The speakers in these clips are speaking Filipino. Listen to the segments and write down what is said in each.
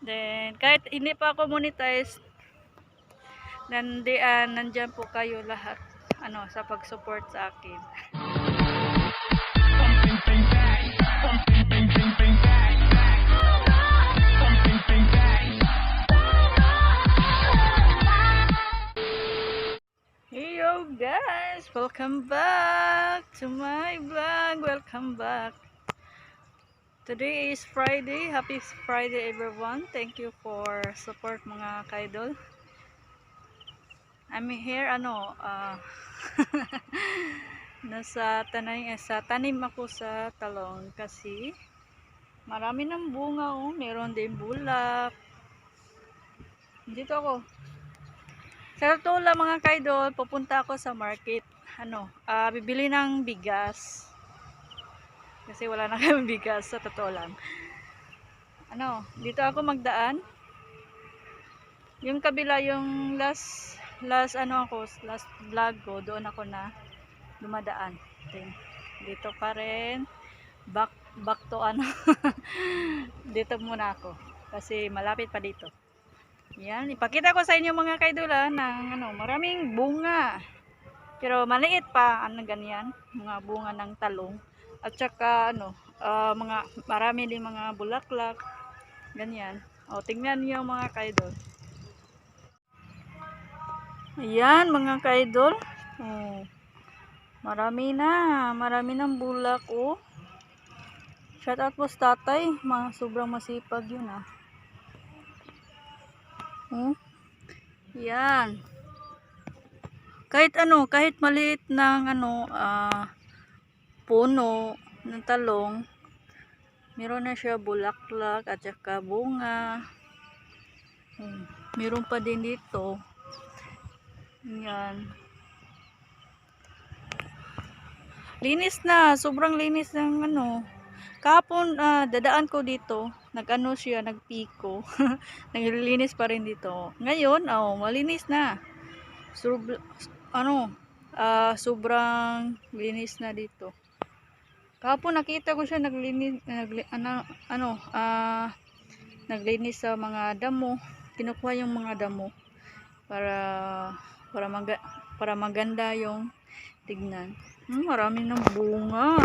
Then, kahit hindi pa ako monetize, nandyan po kayo lahat sa pag-support sa akin. Hello guys! Welcome back to my vlog. Welcome back. Today is Friday. Happy Friday everyone. Thank you for support mga kaidol. I'm here sa tanim ako sa talong kasi marami ng bunga meron din bulak. Dito ako. Sa totoo lang mga kaidol, pupunta ako sa market. Bibili ng bigas. Kasi wala na kami bigas sa totoo lang. Dito ako magdaan. Yung kabila, yung last vlog ko, doon ako na dumadaan. Dito pa rin. Back to dito muna ako. Kasi malapit pa dito. Yan, ipakita ko sa inyo mga kaidula ng maraming bunga. Pero maliit pa, ganyan, mga bunga ng talong. At saka marami din mga bulaklak. Ganyan. Tingnan niyo mga kaidol. Ayan mga kaidol. Marami ng bulak Shout out po sa tatay, sobrang masipag yun Yan. Kahit maliit ng puno ng talong, meron na siya bulaklak at saka bunga. Meron pa din dito. Yan. Linis na, sobrang linis ng kahapon dadaan ko dito, nagpiko. Naglilinis pa rin dito. Ngayon, malinis na. Sobrang linis na dito. Kahapon nakita ko siya naglinis sa mga damo. Kinukuha yung mga damo para maganda yung tignan. Marami ng bunga.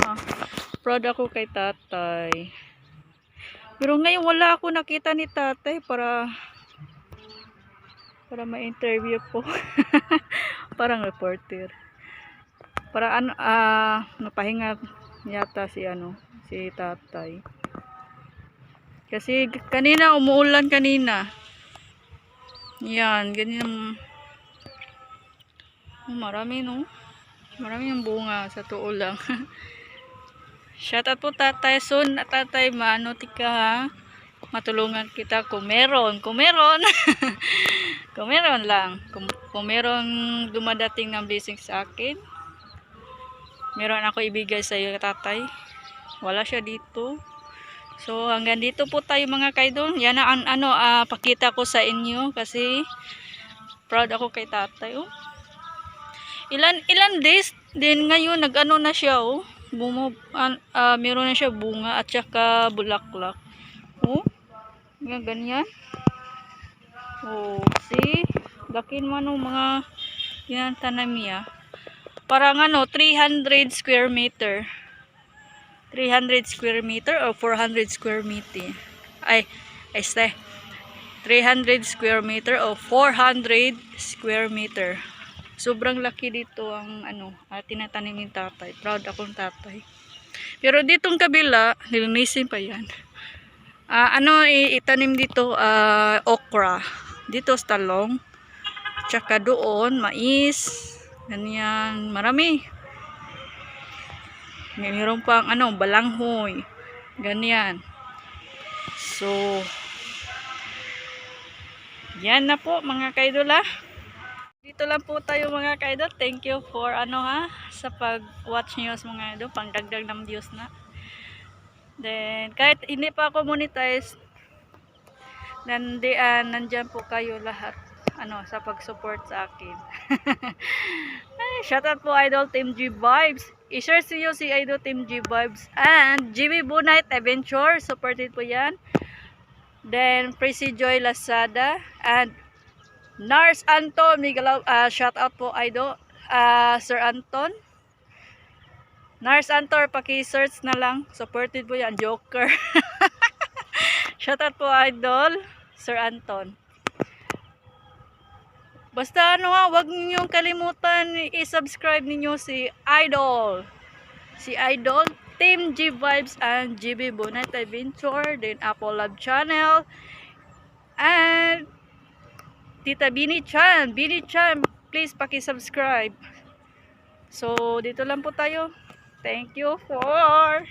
Proud ako kay tatay. Pero ngayon wala ako nakita ni tatay para ma-interview po. Parang reporter. Para napahinga yata si tatay. Kasi kanina umuulan kanina. Yan, ganyan. Marami yung bunga sa tuo lang. Shout out po tatay. Soon tatay, tika ha. Matulungan kita kung meron. Kung meron lang. Kung meron dumadating ng blessing sa akin, meron ako ibigay sa iyo tatay. Wala siya dito. So hanggang dito po tayo mga kaidol. Yan ang pakita ko sa inyo kasi proud ako kay tatay. Ilan days din ngayon na siya meron na siya bunga at saka bulaklak. Ganyan. See? Lakin man mga yan tanim niya. Parang 300 square meter. 300 square meter or 400 square meter. 300 square meter o 400 square meter. Sobrang laki dito ang tinatanim ni tatay. Proud akong tatay. Pero ditong kabila, nilinisin pa yan. Itanim dito okra. Dito sa talong. Tsaka doon mais. Ganyan, marami. Mayroon pang balanghoy. Ganyan. So yan na po mga kaidol Dito lang po tayo mga kaidol. Thank you for sa pag-watch niyo mga idol, pangdagdag ng views na. Then kahit hindi pa ako monetize, nandyan po kayo lahat sa pag-support sa akin. Shout out po Idol Team G Vibes. I-share siyo si Idol Team G Vibes and GB Bunite Adventure. Supported po yan. Then Prissy Joy Lazada and Nars Anton Miguel, shout out po idol, Sir Anton. Nars Anton, paki-search na lang. Supported po yan, Joker. Shout out po idol, Sir Anton. Basta ano nga, wag ninyong kalimutan i-subscribe ninyo si Idol. Si Idol, Team G Vibes and GB Bonnet Adventure, then Apple Love Channel, and Tita Bini Chan. Bini Chan, please paki-subscribe. So, dito lang po tayo. Thank you for